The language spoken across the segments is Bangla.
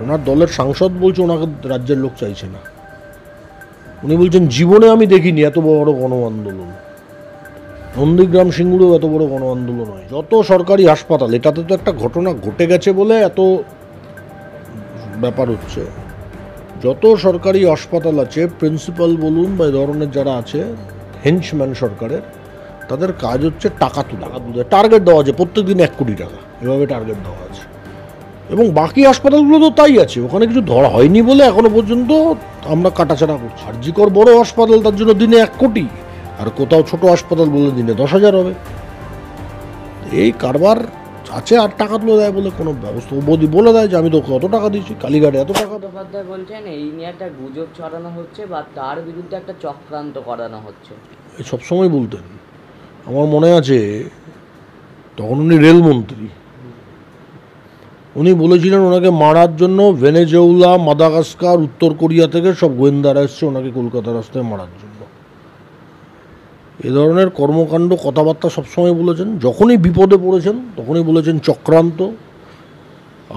ওনার দলের সাংসদ বলছে ওনাকে রাজ্যের লোক চাইছে না। উনি বলছেন জীবনে আমি দেখিনি এত বড় গণ আন্দোলন, নন্দীগ্রাম সিঙ্গুরেও এত বড় গণ আন্দোলন হয়। যত সরকারি হাসপাতাল, এটাতে তো একটা ঘটনা ঘটে গেছে বলে এত ব্যাপার হচ্ছে। যত সরকারি হাসপাতাল আছে, প্রিন্সিপাল বলুন বা এই ধরনের যারা আছে হেঞ্চম্যান সরকারের, তাদের কাজ হচ্ছে টাকা তোলা। টার্গেট দেওয়া আছে প্রত্যেক দিন 1 কোটি টাকা, এভাবে টার্গেট দেওয়া আছে। এবং বাকি হাসপাতালগুলো তো তাই আছে, ওখানে কিছু ধরা হয়নি বলে এখনো পর্যন্ত আমরা কাটাছাড়া করছি। আরজিকর বড় হাসপাতাল, তার জন্য দিনে 1 কোটি, আর কোথাও ছোট হাসপাতাল বলে দিনে 10,000 হবে। এই কারবার আছে। আর টাকা তুলে দেয় বলে কোনো ব্যবস্থা বদি বলে দেয় যে আমি তো কত টাকা দিয়েছি, কালীঘাটে এত টাকা। বন্দ্যোপাধ্যায় বলছেন এই নিয়ে একটা গুজব ছড়ানো হচ্ছে বা তার বিরুদ্ধে একটা চক্রান্ত করানো হচ্ছে। এই সবসময় বলতেন। আমার মনে আছে তখন উনি রেলমন্ত্রী, উনি বলেছিলেন ওনাকে মারার জন্য ভেনেজুয়েলা, মাদাগাস্কার, উত্তর কোরিয়া থেকে সব গোয়েন্দারা এসছে ওনাকে কলকাতা রাস্তায় মারার জন্য। এ ধরনের কর্মকাণ্ড কথাবার্তা সবসময় বলেছেন। যখনই বিপদে পড়েছেন তখনই বলেছেন চক্রান্ত,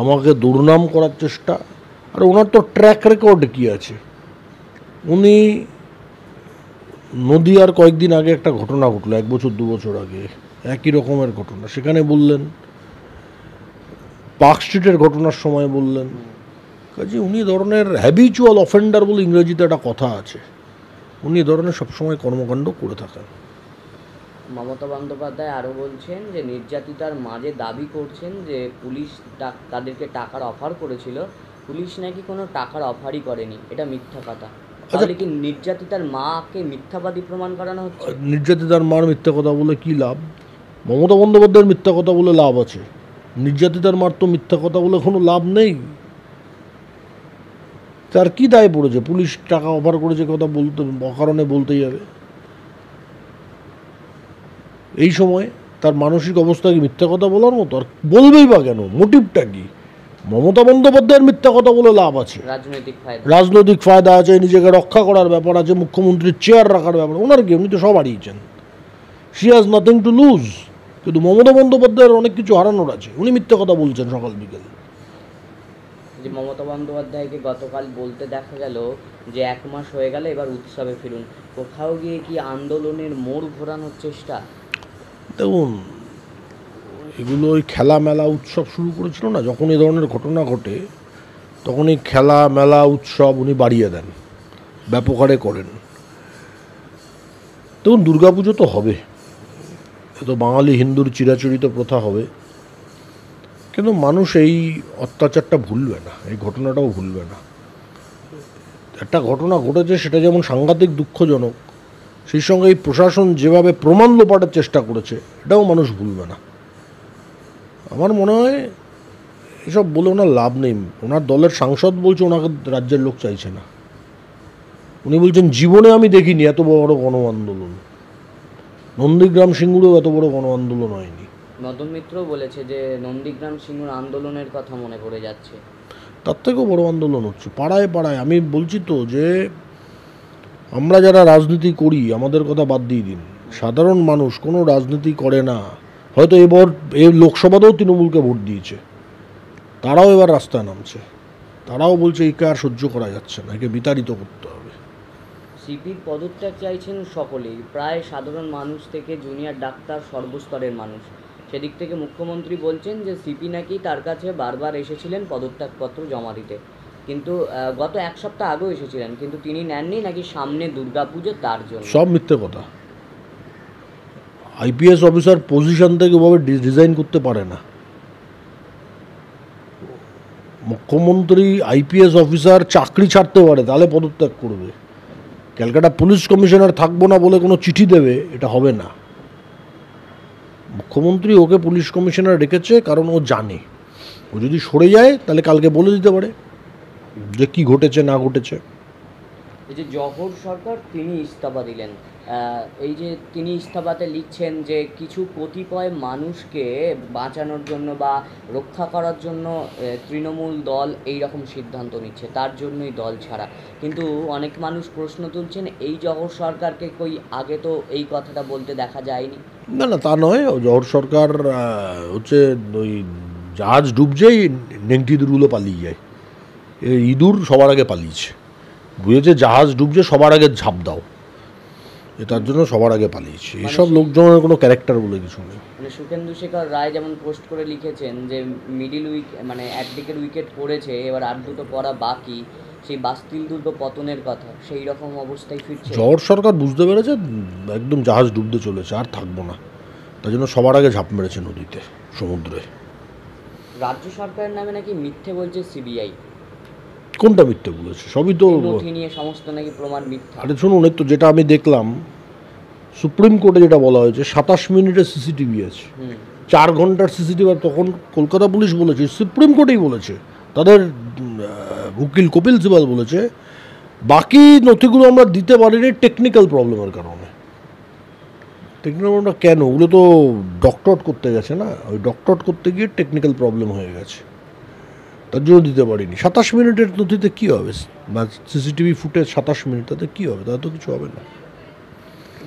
আমাকে দুর্নাম করার চেষ্টা। আর ওনার তো ট্র্যাক রেকর্ড কি আছে। উনি নদিয়ার কয়েকদিন আগে একটা ঘটনা ঘটলো, 1 বছর 2 বছর আগে, একই রকমের ঘটনা। সেখানে বললেন, পার্ক স্ট্রিটের ঘটনার সময় বললেন। কাজে উনি ধরনের হ্যাবিচুয়াল অফেন্ডার বলে ইংরেজিতে একটা কথা আছে, উনি ধরনের সবসময় কর্মকাণ্ড করে থাকেন। মমতা বন্দ্যোপাধ্যায় আরও বলছেন যে নির্যাতিতার মাঝে দাবি করছেন যে পুলিশ তাদেরকে টাকার অফার করেছিল, পুলিশ নাকি কোনো টাকার অফারই করেনি, এটা মিথ্যা কথা। তাহলে কি নির্যাতিতার মাকে মিথ্যাবাদী প্রমাণ করানো হচ্ছে? নির্যাতিতার মার মিথ্যা কথা বলে কি লাভ? মমতা বন্দ্যোপাধ্যায়ের মিথ্যা কথা বলে লাভ আছে, নির্যাতিতার মার তো মিথ্যা কথা বলে কোনো লাভ নেই। তার কি দায় পড়েছে? পুলিশ টাকা অফার করেছে কথা বলতে অকারণে বলতেই হবে? এই সময় তার মানসিক অবস্থা কি মিথ্যা কথা বলার মতো? আর বলবেই বা কেন? মোটিভটা কি? মমতা বন্দ্যোপাধ্যায়ের মিথ্যা কথা বলে লাভ আছে, রাজনৈতিক ফায়দা আছে, নিজেকে রক্ষা করার ব্যাপার আছে, মুখ্যমন্ত্রীর চেয়ার রাখার ব্যাপার। ওনার কি, উনি তো সব হারিয়েছেন, she has nothing to lose. কিন্তু মমতা বন্দ্যোপাধ্যায়ের অনেক কিছু হারানোর আছে। উনি মিথ্যা কথা বলছেন সকাল বিকেল। যে মমতা বন্দ্যোপাধ্যায়কে গতকাল বলতে দেখা গেল যে 1 মাস হয়ে গেল এবার উৎসবে ফিরুন, কোথাও গিয়ে কি আন্দোলনের মোড় ঘোরানোর চেষ্টা? দেখুন, এগুলো ওই খেলা মেলা উৎসব শুরু করেছিল না, যখন এই ধরনের ঘটনা ঘটে তখন এই খেলা মেলা উৎসব উনি বাড়িয়ে দেন, ব্যাপক হারে করেন। দেখুন, দুর্গাপুজো তো হবে, এ তো বাঙালি হিন্দুর চিরাচরিত প্রথা হবে, কিন্তু মানুষ এই অত্যাচারটা ভুলবে না, এই ঘটনাটাও ভুলবে না। একটা ঘটনা ঘটেছে, সেটা যেমন সাংঘাতিক দুঃখজনক, সেই সঙ্গে এই প্রশাসন যেভাবে প্রমাণ লোপাটের চেষ্টা করেছে এটাও মানুষ ভুলবে না। আমার মনে হয় এসব বলে ওনার লাভ নেই। ওনার দলের সাংসদ বলছে ওনাকে রাজ্যের লোক চাইছে না। উনি বলছেন জীবনে আমি দেখিনি এত বড় গণ আন্দোলন, নন্দীগ্রাম সিঙ্গুরেও এত বড় গণ আন্দোলন হয়নি। মদন মিত্র বলেছে যে নন্দীগ্রাম সিঙ্গুর আন্দোলনের কথা মনে পড়ে যাচ্ছে, তার থেকেও বড় আন্দোলন হচ্ছে পাড়ায় পাড়ায়। আমি বলছি তো যে আমরা যারা রাজনীতি করি, আমাদের কথা বাদ দিয়ে দিন, সাধারণ মানুষ কোনো রাজনীতি করে না, হয়তো এবার এই লোকসভাতেও তৃণমূলকে ভোট দিয়েছে, তারাও এবার রাস্তায় নামছে, তারাও বলছে একে আর সহ্য করা যাচ্ছে না, একে বিতাড়িত করতে হবে। সিপির পদত্যাগ চাইছেন সকলেই, প্রায় সাধারণ মানুষ থেকে জুনিয়র ডাক্তার, সর্বস্তরের মানুষ। সেদিক থেকে মুখ্যমন্ত্রী বলছেন যে সিপি নাকি তার কাছে বারবার এসেছিলেন পদত্যাগপত্র জমা দিতে, কিন্তু গত 1 সপ্তাহ আগেও এসেছিলেন, কিন্তু তিনি নেননি, নাকি সামনে দুর্গাপুজো তার জন্য। সব মিথ্যে কথা। আইপিএস অফিসার পজিশন থেকে ওভাবে ডিজাইন করতে পারে না। মুখ্যমন্ত্রী আইপিএস অফিসার চাকরি ছাড়তে পারে, তাহলে পদত্যাগ করবে। ক্যালকাটা পুলিশ কমিশনার থাকবো না বলে কোনো চিঠি দেবে, এটা হবে না। মুখ্যমন্ত্রী ওকে পুলিশ কমিশনার রেখেছে কারণ ও জানে ও যদি সরে যায় তাহলে কালকে বলে দিতে পারে যে কি ঘটেছে না ঘটেছে। এই যে জহর সরকার, তিনি ইস্তফা দিলেন, এই যে তিনি ইস্তফাতে লিখছেন যে কিছু কতিপয় মানুষকে বাঁচানোর জন্য বা রক্ষা করার জন্য তৃণমূল দল এই রকম সিদ্ধান্ত নিচ্ছে, তার জন্যই দল ছাড়া। কিন্তু অনেক মানুষ প্রশ্ন তুলছেন, এই জহর সরকারকে কই আগে তো এই কথাটা বলতে দেখা যায়নি। না না, তা নয়। জহর সরকার হচ্ছে ওই জাহাজ ডুবছেই নেংটি দুগুলো পালিয়ে যায়, এই ইঁদুর সবার আগে পালিয়েছে, বুঝেছে জাহাজ ডুবছে সবার আগে ঝাঁপ দাও, তার জন্য সবার আগে পালিয়েছে। এসব লোকজনের কোনো ক্যারেক্টার বলে কিছু নেই। মানে সুখেন্দু শেখর রায় যেমন পোস্ট করে লিখেছেন যে মিডিল মানে একদিকের উইকেট পড়েছে, এবার আর দুটো পড়া বাকি, সেই বাস্তিল দুর্গ পতনের কথা, সেই রকম অবস্থায় ফিরছে। জহর সরকার বুঝতে পেরেছে একদম জাহাজ ডুবতে চলেছে, আর থাকবো না, তার জন্য সবার আগে ঝাঁপ মেরেছে নদীতে, সমুদ্রে। রাজ্য সরকারের নামে নাকি মিথ্যে বলছে সিবিআই। কোনটা মিথ্যে বলেছে? সবই তো নথি নিয়ে সমস্ত নাকি প্রমাণ মিথ্যা। আরে শুনুন, তো যেটা আমি দেখলাম সুপ্রিম কোর্টে যেটা বলা হয়েছে 27 মিনিটের সিসিটিভি আছে, 4 ঘন্টার সিসিটিভি। তখন কলকাতা পুলিশ বলেছে, সুপ্রিম কোর্টেই বলেছে, তাদের উকিল কপিল সিবাল বলেছে বাকি নথিগুলো আমরা দিতে পারিনি টেকনিক্যাল প্রবলেমের কারণে। টেকনিক্যাল প্রবলেমটা কেন? ওগুলো তো ডক্টরেট করতে গেছে না, ওই ডক্টরেট করতে গিয়ে টেকনিক্যাল প্রবলেম হয়ে গেছে, তার জন্য দিতে পারিনি। 27 মিনিটের নথিতে কী হবে, বা সিসিটিভি ফুটেজ 27 মিনিট, তাতে কী হবে? তাতে তো কিছু হবে না।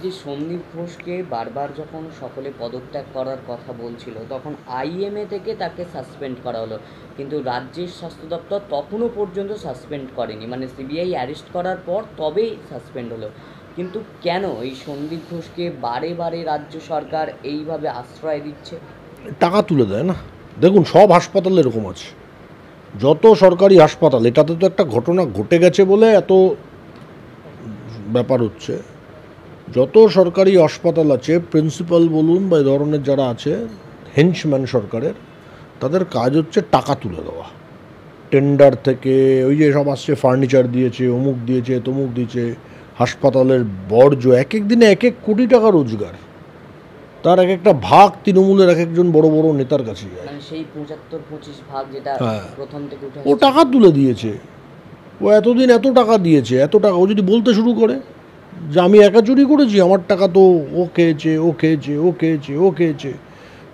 যে সন্দীপ ঘোষকে বারবার যখন সকলে পদত্যাগ করার কথা বলছিল, তখন আইএমএ থেকে তাকে সাসপেন্ড করা হলো, কিন্তু রাজ্যের স্বাস্থ্য দপ্তর তখনও পর্যন্ত সাসপেন্ড করেনি, মানে সিবিআই অ্যারেস্ট করার পর তবেই সাসপেন্ড হলো। কিন্তু কেন এই সন্দীপ ঘোষকে বারে বারে রাজ্য সরকার এইভাবে আশ্রয় দিচ্ছে? টাকা তুলে দেয় না। দেখুন, সব হাসপাতাল এরকম আছে, যত সরকারি হাসপাতাল, এটাতে তো একটা ঘটনা ঘটে গেছে বলে এত ব্যাপার হচ্ছে। যত সরকারি হাসপাতাল আছে, প্রিন্সিপাল বলুন বা এই ধরনের যারা আছে হেঞ্চম্যান সরকারের, তাদের কাজ হচ্ছে টাকা তুলে দেওয়া। টেন্ডার থেকে ওই যে সব আসছে, ফার্নিচার দিয়েছে, অমুক দিয়েছে, তমুক দিয়েছে, হাসপাতালের বর্জ্য, এক এক দিনে 1 কোটি টাকা রোজগার, তার এক একটা ভাগ তৃণমূলের এক একজন বড় বড় নেতার কাছে যায়। মানে সেই 75-25 ভাগ যেটা প্রথম থেকে উঠে ও টাকা তুলে দিয়েছে, ও এতদিন এত টাকা দিয়েছে, এত টাকা ও যদি বলতে শুরু করে যে আমি একা চুরি করেছি, আমার টাকা তো ও খেয়েছে, ও খেয়েছে, ও খেয়েছে, ও খেয়েছে,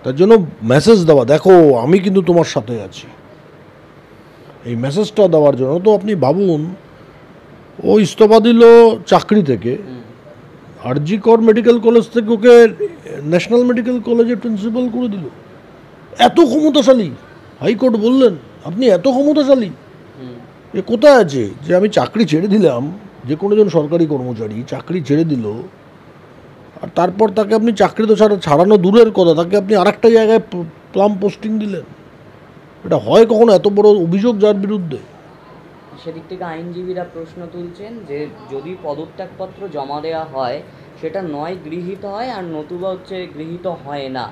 তার জন্য মেসেজ দেওয়া, দেখো আমি কিন্তু তোমার সাথে আছি, এই মেসেজটা দেওয়ার জন্য। তো আপনি ভাবুন, ও ইস্তফা দিল চাকরি থেকে, আরজি কর মেডিকেল কলেজ থেকে ওকে ন্যাশনাল মেডিকেল কলেজের প্রিন্সিপাল করে দিল। এত ক্ষমতাশালী, হাইকোর্ট বললেন আপনি এত ক্ষমতাশালী। এ কোথায় আছে যে আমি চাকরি ছেড়ে দিলাম, যে কোনো জন সরকারি কর্মচারী চাকরি ছেড়ে দিল, আর তারপর তাকে আপনি চাকরি তো ছাড়ানো দূরের কথা, তাকে আপনি আরেকটা জায়গায় প্লাম পোস্টিং দিলেন? এটা হয় কখনো? এত বড় অভিযোগ যার বিরুদ্ধে। সেদিক থেকে আইনজীবীরা প্রশ্ন তুলছেন যে যদি পদত্যাগপত্র জমা দেওয়া হয়, সেটা নয় গৃহীত হয়, আর নতুবা হচ্ছে গৃহীত হয় না।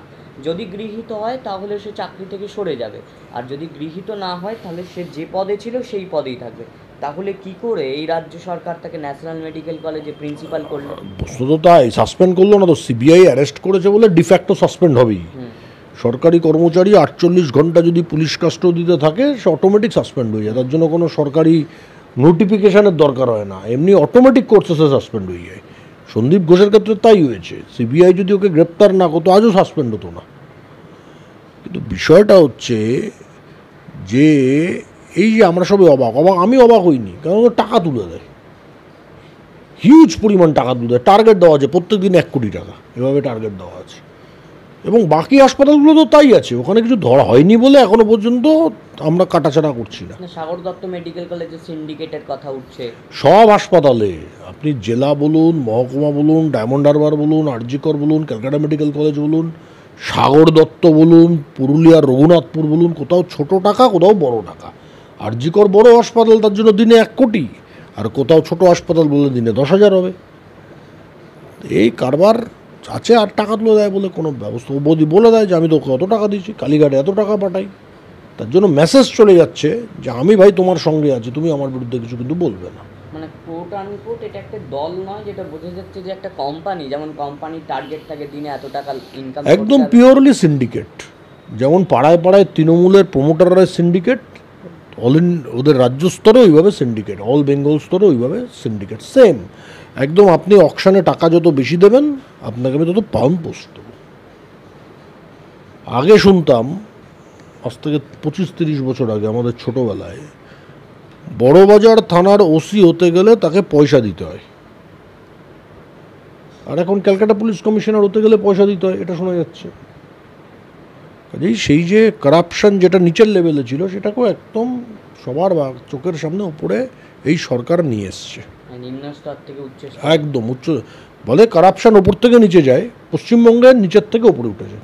যদি গৃহীত হয় তাহলে সে চাকরি থেকে সরে যাবে, আর যদি গৃহীত না হয় তাহলে সে যে পদে ছিল সেই পদেই থাকবে। তাহলে কি করে এই রাজ্য সরকার তাকে ন্যাশনাল মেডিকেল কলেজে প্রিন্সিপাল করলো? প্রশ্ন তো তাই, সাসপেন্ড করলো না তো, সিবিআই অ্যারেস্ট করেছে বলে ডিফ্যাক্টো সাসপেন্ড হবেই। সরকারি কর্মচারী 48 ঘন্টা যদি পুলিশ কাস্টডিতে থাকে, সে অটোমেটিক সাসপেন্ড হয়ে যায়, তার জন্য কোনো সরকারি নোটিফিকেশানের দরকার হয় না, এমনি অটোমেটিক কোর্সেসে সাসপেন্ড হয়ে যায়। সন্দীপ ঘোষের ক্ষেত্রে তাই হয়েছে, সিবিআই যদি ওকে গ্রেপ্তার না করতো আজও সাসপেন্ড হতো না। কিন্তু বিষয়টা হচ্ছে যে এই যে আমরা সবাই অবাক, আমি অবাক হইনি, কারণ টাকা তুলে দেয়, হিউজ পরিমাণ টাকা তুলে দেয়, টার্গেট দেওয়া আছে প্রত্যেক দিন 1 কোটি টাকা, এভাবে টার্গেট দেওয়া আছে। এবং বাকি হাসপাতালগুলো তো তাই আছে, ওখানে কিছু ধরা হয়নি বলে এখনো পর্যন্ত আমরা কাটাছাড়া করছি না। সাগর দত্ত মেডিকেল কলেজে সিন্ডিকেটের কথা উঠছে সব হাসপাতালে, আপনি জেলা বলুন, মহকুমা বলুন, ডায়মন্ড হারবার বলুন, আরজি কর বলুন, ক্যালকাটা মেডিকেল কলেজ বলুন, সাগর দত্ত বলুন, পুরুলিয়ার রঘুনাথপুর বলুন, কোথাও ছোট টাকা, কোথাও বড় টাকা। আরজি কর বড় হাসপাতাল, তার জন্য দিনে 1 কোটি, আর কোথাও ছোট হাসপাতাল বলে দিনে 10,000 হবে। এই কারবার আছে, আর টাকা তুলে দেয় বলে কোনো ব্যবস্থা, ও বলে দেয় যে আমি তো কত টাকা দিয়েছি, কালীঘাটে এত টাকা পাঠাই, তার জন্য মেসেজ চলে যাচ্ছে যে আমি ভাই তোমার সঙ্গে আছি, তুমি আমার বিরুদ্ধে কিছু কিন্তু বলবে না। মানে কোট আনকোট এটা একটা দল নয়, যেটা বোঝা যাচ্ছে যে একটা কোম্পানি, যেমন কোম্পানির টার্গেট থাকে দিনে এত টাকা ইনকাম, একদম পিওরলি সিন্ডিকেট। যেমন পাড়ায় পাড়ায় তৃণমূলের প্রমোটাররা সিন্ডিকেট, ওদের রাজ্য স্তরে ওইভাবে সিন্ডিকেট, অল বেঙ্গল স্তরে ওইভাবে সিন্ডিকেট, সেম একদম। আপনি অকশানে টাকা যত বেশি দেবেন, আপনাকে আমি তত পাউন্ড পোস্ট দেবো। আগে শুনতাম, আজ থেকে 25-30 বছর আগে, আমাদের ছোটোবেলায়, বড়বাজার থানার ওসি হতে গেলে তাকে পয়সা দিতে হয়, আর এখন ক্যালকাটা পুলিশ কমিশনার হতে গেলে পয়সা দিতে হয়, এটা শোনা যাচ্ছে। কাজেই সেই যে কারাপশান যেটা নিচের লেভেলে ছিল, সেটাকেও একদম সবার চোখের সামনে উপরে এই সরকার নিয়ে এসছে, নিম্ন স্তর থেকে উচ্চ স্তর। একদম উচ্চ, বলে কারাপশন ওপর থেকে নিচে যায়, পশ্চিমবঙ্গের নিচের থেকে ওপরে উঠেছে।